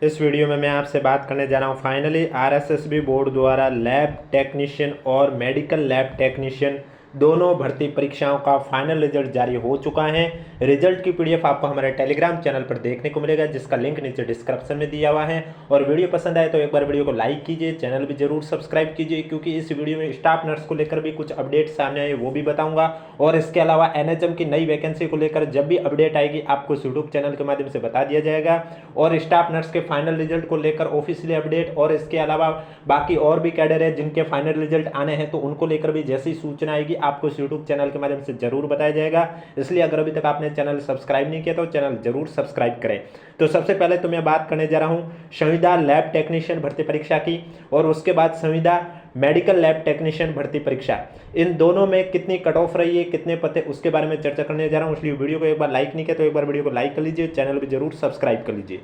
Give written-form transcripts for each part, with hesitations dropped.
इस वीडियो में मैं आपसे बात करने जा रहा हूँ फाइनली आरएसएसबी बोर्ड द्वारा लैब टेक्नीशियन और मेडिकल लैब टेक्नीशियन दोनों भर्ती परीक्षाओं का फाइनल रिजल्ट जारी हो चुका है। रिजल्ट की पीडीएफ आपको हमारे टेलीग्राम चैनल पर देखने को मिलेगा, जिसका लिंक नीचे डिस्क्रिप्शन में दिया हुआ है। और वीडियो पसंद आए तो एक बार वीडियो को लाइक कीजिए, चैनल भी जरूर सब्सक्राइब कीजिए, क्योंकि इस वीडियो में स्टाफ नर्स को लेकर भी कुछ अपडेट सामने आए वो भी बताऊंगा। और इसके अलावा एनएचएम की नई वैकेंसी को लेकर जब भी अपडेट आएगी आपको यूट्यूब चैनल के माध्यम से बता दिया जाएगा। और स्टाफ नर्स के फाइनल रिजल्ट को लेकर ऑफिशियली अपडेट, और इसके अलावा बाकी और भी कैडर है जिनके फाइनल रिजल्ट आने हैं तो उनको लेकर भी जैसी सूचना आएगी आपको यूट्यूब चैनल के माध्यम से जरूर बताया जाएगा। इसलिए अगर अभी तक आपने चैनल सब्सक्राइब नहीं किया तो चैनल जरूर सब्सक्राइब करें। तो सबसे पहले तो मैं बात करने जा रहा हूं संविदा लैब टेक्नीशियन भर्ती परीक्षा की, और उसके बाद संविदा मेडिकल लैब टेक्नीशियन भर्ती परीक्षा, इन दोनों में कितनी कट ऑफ रही है, कितने पते, उसके बारे में चर्चा करने जा रहा हूं। इसलिए वीडियो को एक बार लाइक नहीं किया तो एक बार वीडियो को लाइक कर लीजिए, चैनल भी जरूर सब्सक्राइब कर लीजिए।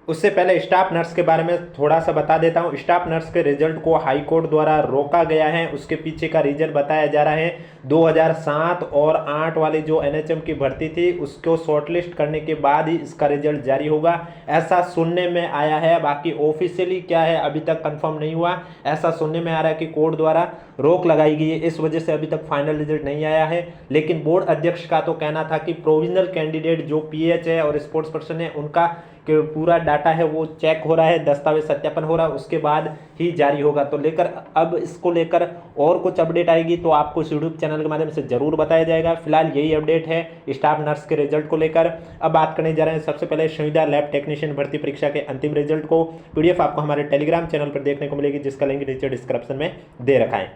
उससे पहले स्टाफ नर्स के बारे में थोड़ा सा बता देता हूं। स्टाफ नर्स के रिजल्ट को हाई कोर्ट द्वारा रोका गया है। उसके पीछे का रीजन बताया जा रहा है 2007 और 8 वाली जो एनएचएम की भर्ती थी उसको शॉर्टलिस्ट करने के बाद ही इसका रिजल्ट जारी होगा, ऐसा सुनने में आया है। बाकी ऑफिशियली क्या है अभी तक कंफर्म नहीं हुआ। ऐसा सुनने में आ रहा है कि कोर्ट द्वारा रोक लगाई गई है, इस वजह से अभी तक फाइनल रिजल्ट नहीं आया है। लेकिन बोर्ड अध्यक्ष का तो कहना था कि प्रोविजनल कैंडिडेट जो पीएच है और स्पोर्ट्स पर्सन है उनका कि पूरा डाटा है वो चेक हो रहा है, दस्तावेज सत्यापन हो रहा है, उसके बाद ही जारी होगा। तो लेकर अब इसको लेकर और कुछ अपडेट आएगी तो आपको यूट्यूब चैनल के माध्यम से जरूर बताया जाएगा। फिलहाल यही अपडेट है स्टाफ नर्स के रिजल्ट को लेकर। अब बात करने जा रहे हैं सबसे पहले संविदा लैब टेक्नीशियन भर्ती परीक्षा के अंतिम रिजल्ट को। पीडीएफ आपको हमारे टेलीग्राम चैनल पर देखने को मिलेगी, जिसका लिंक नीचे डिस्क्रिप्शन में दे रखा है।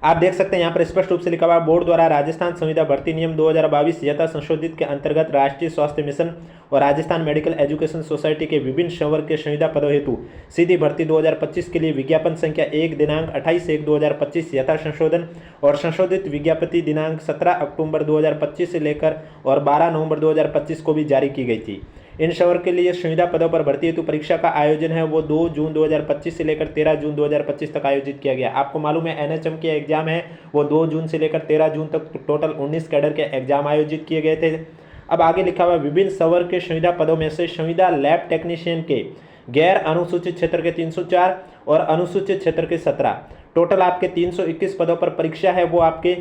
आप देख सकते हैं यहाँ पर स्पष्ट रूप से लिखा हुआ बोर्ड द्वारा राजस्थान संविदा भर्ती नियम 2022 यथा संशोधित के अंतर्गत राष्ट्रीय स्वास्थ्य मिशन और राजस्थान मेडिकल एजुकेशन सोसाइटी के विभिन्न संवर्ग के संविदा पदों हेतु सीधी भर्ती 2025 के लिए विज्ञापन संख्या 1 दिनांक 28/1/2025 यथा संशोधन और संशोधित विज्ञप्ति दिनांक 17 अक्टूबर 2025 से लेकर और 12 नवंबर 2025 को भी जारी की गई थी। इन संवर्ग के लिए संविदा पदों पर भर्ती हेतु परीक्षा का आयोजन है वो 2 जून 2025 से लेकर 13 जून 2025 तक आयोजित किया गया। आपको मालूम है एनएचएम के एग्जाम है वो 2 जून से लेकर 13 जून तक टोटल 19 कैडर के एग्जाम आयोजित किए गए थे। अब आगे लिखा हुआ विभिन्न संवर्ग के संविदा पदों में से संविदा लैब टेक्नीशियन के गैर अनुसूचित क्षेत्र के 304 और अनुसूचित क्षेत्र के 17, टोटल आपके 321 पदों पर परीक्षा है वो आपके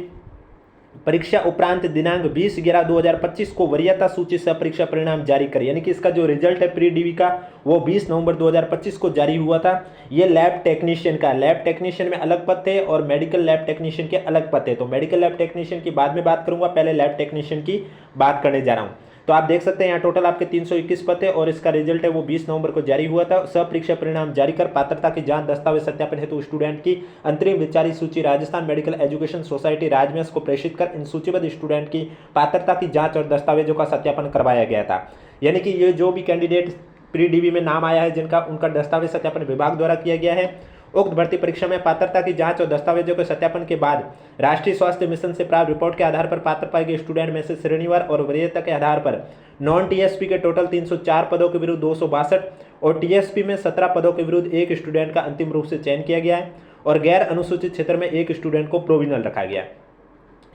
परीक्षा उपरांत दिनांक 20/11/2025 को वरीयता सूची से परीक्षा परिणाम जारी करें। यानी कि इसका जो रिजल्ट है प्री डीवी का वो 20 नवंबर 2025 को जारी हुआ था। ये लैब टेक्नीशियन का, लैब टेक्नीशियन में अलग पद थे और मेडिकल लैब टेक्नीशियन के अलग पद थे। तो मेडिकल लैब टेक्नीशियन की बाद में बात करूंगा, पहले लैब टेक्नीशियन की बात करने जा रहा हूँ। तो आप देख सकते हैं यहाँ टोटल आपके 321 पद है और इसका रिजल्ट है वो 20 नवंबर को जारी हुआ था। सब परीक्षा परिणाम जारी कर पात्रता की जांच दस्तावेज सत्यापन हेतु स्टूडेंट की अंतरिम विचारी सूची राजस्थान मेडिकल एजुकेशन सोसाइटी राजमेश को प्रेषित कर इन सूचीबद्ध स्टूडेंट की पात्रता की जांच और दस्तावेजों का सत्यापन करवाया गया था। यानी कि ये जो भी कैंडिडेट प्री डीवी में नाम आया है जिनका उनका दस्तावेज सत्यापन विभाग द्वारा किया गया है, उक्त भर्ती परीक्षा में पात्रता की जांच और दस्तावेजों के सत्यापन के बाद राष्ट्रीय स्वास्थ्य मिशन से प्राप्त रिपोर्ट के आधार पर पात्र पाए गए स्टूडेंट में से श्रेणीवार और वरीयता के आधार पर नॉन टीएसपी के टोटल 304 पदों के विरुद्ध 262 और टीएसपी में 17 पदों के विरुद्ध एक स्टूडेंट का अंतिम रूप से चयन किया गया है और गैर अनुसूचित क्षेत्र में एक स्टूडेंट को प्रोविजनल रखा गया।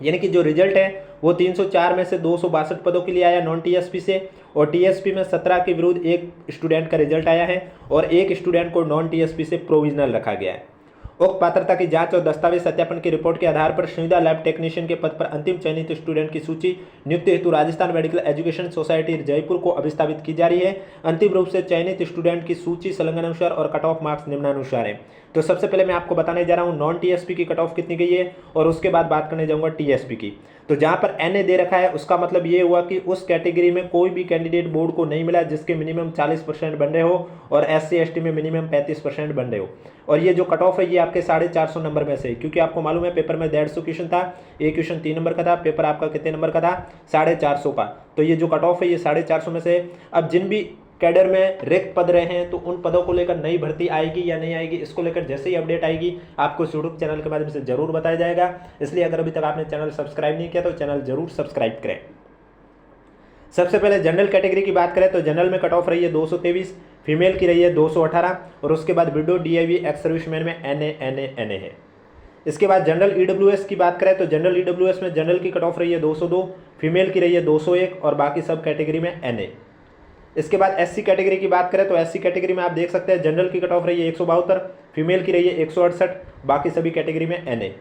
यानी कि जो रिजल्ट है वो 304 में से 262 पदों के लिए आया नॉन टीएसपी से, और टीएसपी में 17 के विरुद्ध एक स्टूडेंट का रिजल्ट आया है और एक स्टूडेंट को नॉन टीएसपी से प्रोविजनल रखा गया है। उक्त पात्रता की जांच और दस्तावेज सत्यापन की रिपोर्ट के आधार पर संविदा लैब टेक्नीशियन के पद पर अंतिम चयनित स्टूडेंट की सूची नियुक्ति हेतु Rajasthan medical education society Jaipur को अभिस्थापित की जा रही है। अंतिम रूप से चयनित स्टूडेंट की सूची संलग्नानुसार और कट ऑफ मार्क्स निम्नानुसार है। तो सबसे पहले मैं आपको बताने जा रहा हूँ नॉन टीएसपी की कट ऑफ कितनी गई है और उसके बाद बात करने जाऊंगा टीएसपी की। तो जहां पर एनए दे रखा है उसका मतलब ये हुआ कि उस कैटेगरी में कोई भी कैंडिडेट बोर्ड को नहीं मिला जिसके मिनिमम 40% बन रहे हो और एससी एसटी में मिनिमम 35% बन रहे हो। और ये जो कट ऑफ है ये आपके 450 नंबर में से, क्योंकि आपको मालूम है पेपर में 150 क्वेश्चन था, एक क्वेश्चन 3 नंबर का था, पेपर आपका कितने नंबर का था 450 का। तो ये जो कट ऑफ है ये 450 में से। अब जिन भी कैडर में रिक्त पद रहे हैं तो उन पदों को लेकर नई भर्ती आएगी या नहीं आएगी, इसको लेकर जैसे ही अपडेट आएगी आपको यूट्यूब चैनल के माध्यम से जरूर बताया जाएगा। इसलिए अगर अभी तक आपने चैनल सब्सक्राइब नहीं किया तो चैनल जरूर सब्सक्राइब करें। सबसे पहले जनरल कैटेगरी की बात करें तो जनरल में कट ऑफ रही है 223, फीमेल की रही है 218 और उसके बाद विडो डीआईवी एक्स सर्विसमैन में एनए है। इसके बाद जनरल ईडब्ल्यूएस की बात करें तो जनरल ईडब्ल्यूएस में जनरल की कट ऑफ रही है 202, फीमेल की रही है 201 और बाकी सब कैटेगरी में एनए। इसके बाद एससी कैटेगरी की बात करें तो एससी कैटेगरी में आप देख सकते हैं जनरल की कट ऑफ रही है 172, फीमेल की रही है 168, बाकी सभी कैटेगरी में एनए।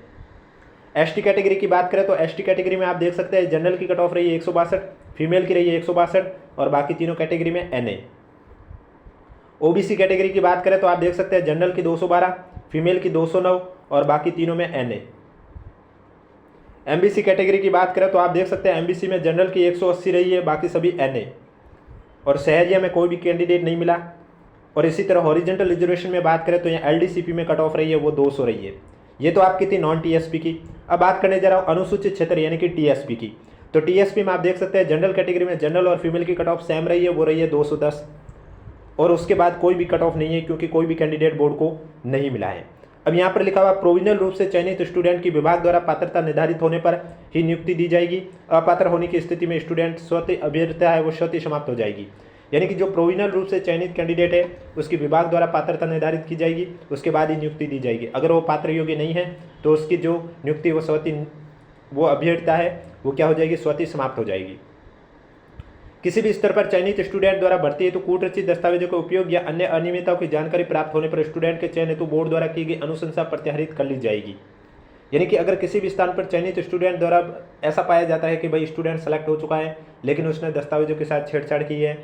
एसटी कैटेगरी की बात करें तो एसटी कैटेगरी में आप देख सकते हैं जनरल की कट ऑफ रही है 162, फीमेल की रही है 162 और बाकी तीनों कैटेगरी में एनए। ओबीसी कैटेगरी की बात करें तो आप देख सकते हैं जनरल की 212, फीमेल की 209 और बाकी तीनों में एनए। एमबीसी कैटेगरी की बात करें तो आप देख सकते हैं एमबीसी में जनरल की 180 रही है, बाकी सभी एनए और शहरिया में कोई भी कैंडिडेट नहीं मिला। और इसी तरह हॉरिजेंटल रिजर्वेशन में बात करें तो यहाँ एलडीसीपी में कट ऑफ रही है वो 200 रही है। ये तो आपकी थी नॉन टीएसपी की। अब बात करने जा रहा हूँ अनुसूचित क्षेत्र यानी कि टीएसपी की। तो टीएसपी में आप देख सकते हैं जनरल कैटेगरी में जनरल और फीमेल की कट ऑफ सेम रही है, वो रही है 210 और उसके बाद कोई भी कट ऑफ नहीं है क्योंकि कोई भी कैंडिडेट बोर्ड को नहीं मिला है। अब यहाँ पर लिखा हुआ प्रोविजनल रूप से चयनित स्टूडेंट की विभाग द्वारा पात्रता निर्धारित होने पर ही नियुक्ति दी जाएगी। अपात्र होने की स्थिति में स्टूडेंट स्वतः अभ्यर्थता है वो स्वतः समाप्त हो जाएगी। यानी कि जो प्रोविजनल रूप से चयनित कैंडिडेट है उसकी विभाग द्वारा पात्रता निर्धारित की जाएगी, उसके बाद ही नियुक्ति दी जाएगी। अगर वो पात्र योग्य नहीं है तो उसकी जो नियुक्ति वो स्वतः वो अभ्यर्थता है वो क्या हो जाएगी, स्वतः समाप्त हो जाएगी। किसी भी स्तर पर चयनित स्टूडेंट द्वारा भर्ती हेतु कूटरचित दस्तावेजों का उपयोग या अन्य अनियमितताओं की जानकारी प्राप्त होने पर स्टूडेंट के चयन हेतु बोर्ड द्वारा की गई अनुशंसा प्रत्याहृत कर ली जाएगी। यानी कि अगर किसी भी स्थान पर चयनित स्टूडेंट द्वारा ऐसा पाया जाता है कि भाई स्टूडेंट सेलेक्ट हो चुका है लेकिन उसने दस्तावेजों के साथ छेड़छाड़ की है,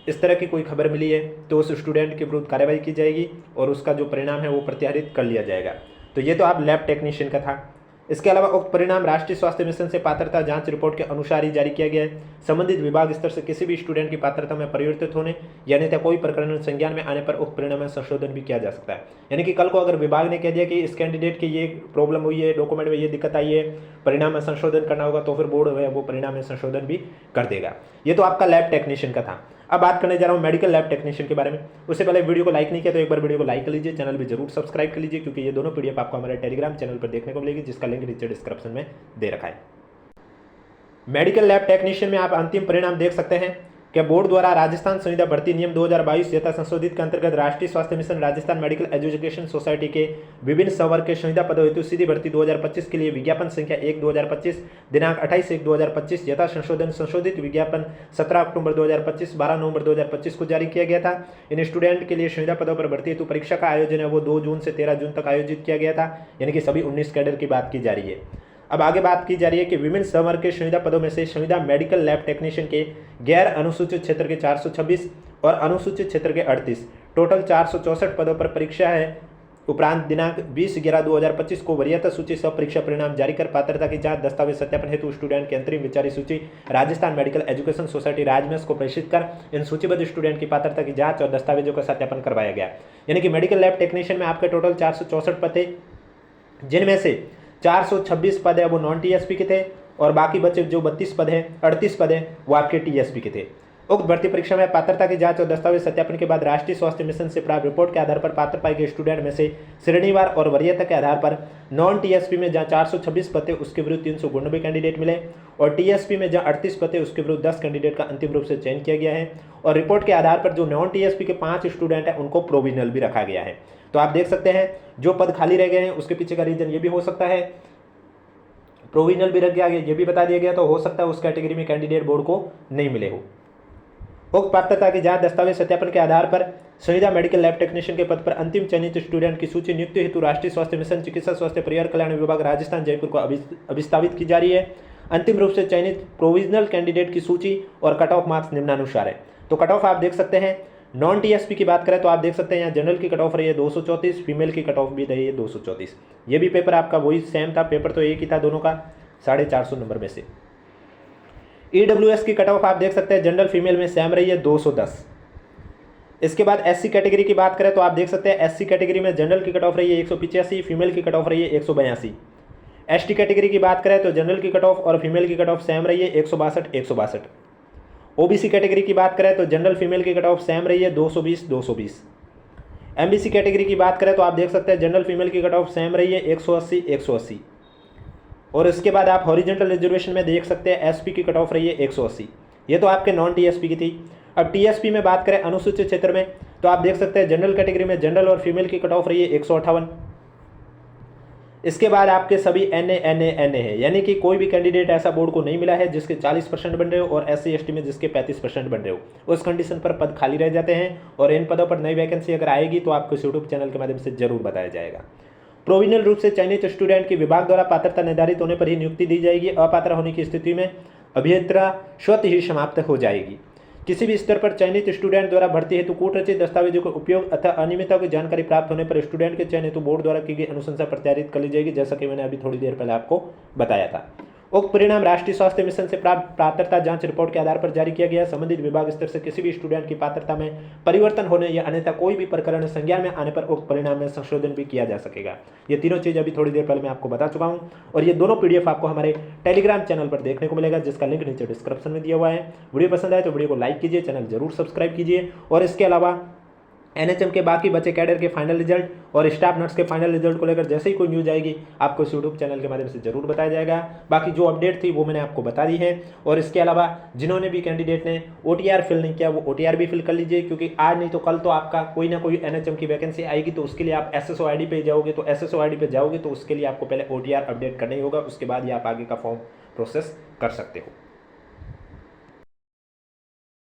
इस तरह की कोई खबर मिली है तो उस स्टूडेंट के विरुद्ध कार्रवाई की जाएगी और उसका जो परिणाम है वो प्रत्याहृत कर लिया जाएगा। तो ये तो आप लैब टेक्नीशियन का था। इसके अलावा उक्त परिणाम राष्ट्रीय स्वास्थ्य मिशन से पात्रता जांच रिपोर्ट के अनुसार ही जारी किया गया है। संबंधित विभाग स्तर से किसी भी स्टूडेंट की पात्रता में परिवर्तित होने या अन्यथा कोई प्रकरण संज्ञान में आने पर उक्त परिणाम में संशोधन भी किया जा सकता है। यानी कि कल को अगर विभाग ने कह दिया कि इस कैंडिडेट की ये प्रॉब्लम हुई है, डॉक्यूमेंट में ये दिक्कत आई है, परिणाम में संशोधन करना होगा तो फिर बोर्ड है वो परिणाम में संशोधन भी कर देगा। ये तो आपका लैब टेक्नीशियन का था। अब बात करने जा रहा हूँ मेडिकल लैब टेक्नीशियन के बारे में। उससे पहले वीडियो को लाइक नहीं किया तो एक बार वीडियो को लाइक कर लीजिए, चैनल भी जरूर सब्सक्राइब कर लीजिए क्योंकि ये दोनों पीडीएफ आपको हमारे टेलीग्राम चैनल पर देखने को मिलेगी जिसका लिंक नीचे डिस्क्रिप्शन में दे रखा है। मेडिकल लैब टेक्नीशियन में आप अंतिम परिणाम देख सकते हैं कि बोर्ड द्वारा राजस्थान संविदा भर्ती नियम 2022 यथा संशोधित के अंतर्गत राष्ट्रीय स्वास्थ्य mission Rajasthan medical education society के विभिन्न संवर्ग के संविदा पदों हेतु सीधी भर्ती 2025 के लिए विज्ञापन संख्या 1/2025 दिनांक 28/1/2025 यथा संशोधन संशोधित विज्ञापन 17 अक्टूबर 2025 12 नवंबर 2025 को जारी किया गया था। इन स्टूडेंट के लिए संविदा पदों पर भर्ती हेतु परीक्षा का आयोजन है वो 2 जून से 13 जून तक आयोजित किया गया था। यानी कि सभी 19 कैडर की बात की जा रही है। अब आगे बात की जा रही है कि विभिन्न संवर्ग के संविदा पदों में से संविदा मेडिकल लैब टेक्नीशियन के गैर अनुसूचित क्षेत्र के 426 और अनुसूचित क्षेत्र के 38 टोटल 464 पदों पर परीक्षा है। उपरांत दिनांक 20/11/2025 को वरीयता सूची सह परीक्षा परिणाम जारी कर पात्रता की जांच दस्तावेज सत्यापन हेतु स्टूडेंट की अंतरिम विचारी सूची राजस्थान मेडिकल एजुकेशन सोसाइटी राजमेस को प्रेषित कर इन सूचीबद्ध स्टूडेंट की पात्रता की जांच और दस्तावेजों का सत्यापन करवाया गया। यानी कि मेडिकल लैब टेक्नीशियन में आपके टोटल 464 पद थे, जिनमें से 426 पद है वो नॉन टीएसपी के थे और बाकी बचे जो 38 पद हैं वो आपके टीएसपी के थे। उक्त भर्ती परीक्षा में पात्रता की जांच और दस्तावेज सत्यापन के बाद राष्ट्रीय स्वास्थ्य मिशन से प्राप्त रिपोर्ट के आधार पर पात्र पाए गए स्टूडेंट में से श्रेणीवार और वरीयता के आधार पर नॉन टीएसपी में जहां 426 पद थे उसके विरुद्ध 399 कैंडिडेट मिले और टीएसपी में जहां 38 पद थे उसके विरुद्ध 10 कैंडिडेट का अंतिम रूप से चयन किया गया है। और रिपोर्ट के आधार पर जो नॉन टीएसपी के 5 स्टूडेंट हैं उनको प्रोविजनल भी रखा गया है। तो आप देख सकते हैं जो पद खाली रह गए हैं उसके पीछे का रीजन ये भी हो सकता है, प्रोविजनल भी रख दिया गया, ये भी बता दिया गया, तो हो सकता है उस कैटेगरी में कैंडिडेट बोर्ड को नहीं मिले हो। उक्त पात्रता की जांच दस्तावेज सत्यापन के आधार पर संविदा मेडिकल लैब टेक्नीशियन के पद पर अंतिम चयनित स्टूडेंट की सूची नियुक्ति हेतु राष्ट्रीय स्वास्थ्य मिशन चिकित्सा स्वास्थ्य परिवार कल्याण विभाग राजस्थान जयपुर को अभिस्तावित की जा रही है। अंतिम रूप से चयनित प्रोविजनल कैंडिडेट की सूची और कट ऑफ मार्क्स निम्नानुसार है। तो कट ऑफ आप देख सकते हैं। नॉन टीएसपी की बात करें तो आप देख सकते हैं यहाँ जनरल की कट ऑफ रही है 234, फीमेल की कट ऑफ भी रही है 234। ये भी पेपर आपका वही सेम था, पेपर तो एक ही था दोनों का 450 नंबर में से। ईडब्ल्यूएस की कट ऑफ आप देख सकते हैं जनरल फीमेल में सेम रही है 210। इसके बाद एससी कैटेगरी की बात करें तो आप देख सकते हैं एससी कैटेगरी में जनरल की कट ऑफ रही है 185, फीमेल की कट ऑफ रही है 182। एसटी कैटेगरी की बात करें तो जनरल की कट ऑफ और फीमेल की कट ऑफ सेम रही है 162। ओबीसी कैटेगरी की बात करें तो जनरल फीमेल की कट ऑफ सेम रही है 220। एमबीसी कैटेगरी की बात करें तो आप देख सकते हैं जनरल फीमेल की कट ऑफ सेम रही है 180। और इसके बाद आप हॉरिजेंटल रिजर्वेशन में देख सकते हैं एसपी की कट ऑफ रही है 180। ये तो आपके नॉन टीएसपी की थी। अब टीएसपी में बात करें अनुसूचित क्षेत्र में तो आप देख सकते हैं जनरल कैटेगरी में जनरल और फीमेल की कट ऑफ रही है 158। इसके बाद आपके सभी NA है, यानी कि कोई भी कैंडिडेट ऐसा बोर्ड को नहीं मिला है जिसके 40% बन रहे हो और SC ST में जिसके 35% बन रहे हो, उस कंडीशन पर पद खाली रह जाते हैं और इन पदों पर नई वैकेंसी अगर आएगी तो आपको यूट्यूब चैनल के माध्यम से जरूर बताया जाएगा। प्रोविजनल रूप से चयनित स्टूडेंट की विभाग द्वारा पात्रता निर्धारित होने पर ही नियुक्ति दी जाएगी। अपात्र होने की स्थिति में अभियंत्रा स्वतः ही समाप्त हो जाएगी। किसी भी स्तर पर चयनित स्टूडेंट द्वारा भर्ती हेतु कूटरचित दस्तावेजों का उपयोग अथवा अनियमितताओं की जानकारी प्राप्त होने पर स्टूडेंट के चयन हेतु बोर्ड द्वारा की गई अनुशंसा प्रत्यारित कर ली जाएगी, जैसा कि मैंने अभी थोड़ी देर पहले आपको बताया था। उक्त परिणाम राष्ट्रीय स्वास्थ्य मिशन से प्राप्त पात्रता जांच रिपोर्ट के आधार पर जारी किया गया। संबंधित विभाग स्तर से किसी भी स्टूडेंट की पात्रता में परिवर्तन होने या अन्यथा कोई भी प्रकरण संज्ञान में आने पर उक्त परिणाम में संशोधन भी किया जा सकेगा। ये तीनों चीज़ अभी थोड़ी देर पहले मैं आपको बता चुका हूँ और ये दोनों PDF आपको हमारे टेलीग्राम चैनल पर देखने को मिलेगा, जिसका लिंक नीचे डिस्क्रिप्शन में दिया हुआ है। वीडियो पसंद आए तो वीडियो को लाइक कीजिए, चैनल जरूर सब्सक्राइब कीजिए और इसके अलावा NHM के बाकी बचे कैडर के फाइनल रिजल्ट और स्टाफ नर्स के फाइनल रिजल्ट को लेकर जैसे ही कोई न्यूज़ आएगी आपको इस यूट्यूब चैनल के माध्यम से जरूर बताया जाएगा। बाकी जो अपडेट थी वो मैंने आपको बता दी है और इसके अलावा जिन्होंने भी कैंडिडेट ने OTR फिल नहीं किया वो OTR भी फिल कर लीजिए, क्योंकि आज नहीं तो कल तो आपका कोई ना कोई NHM की वैकेंसी आएगी, तो उसके लिए आप SSO ID पे जाओगे, तो SSO ID पे जाओगे तो उसके लिए आपको पहले OTR अपडेट करना ही होगा, उसके बाद ही आप आगे का फॉर्म प्रोसेस कर सकते हो।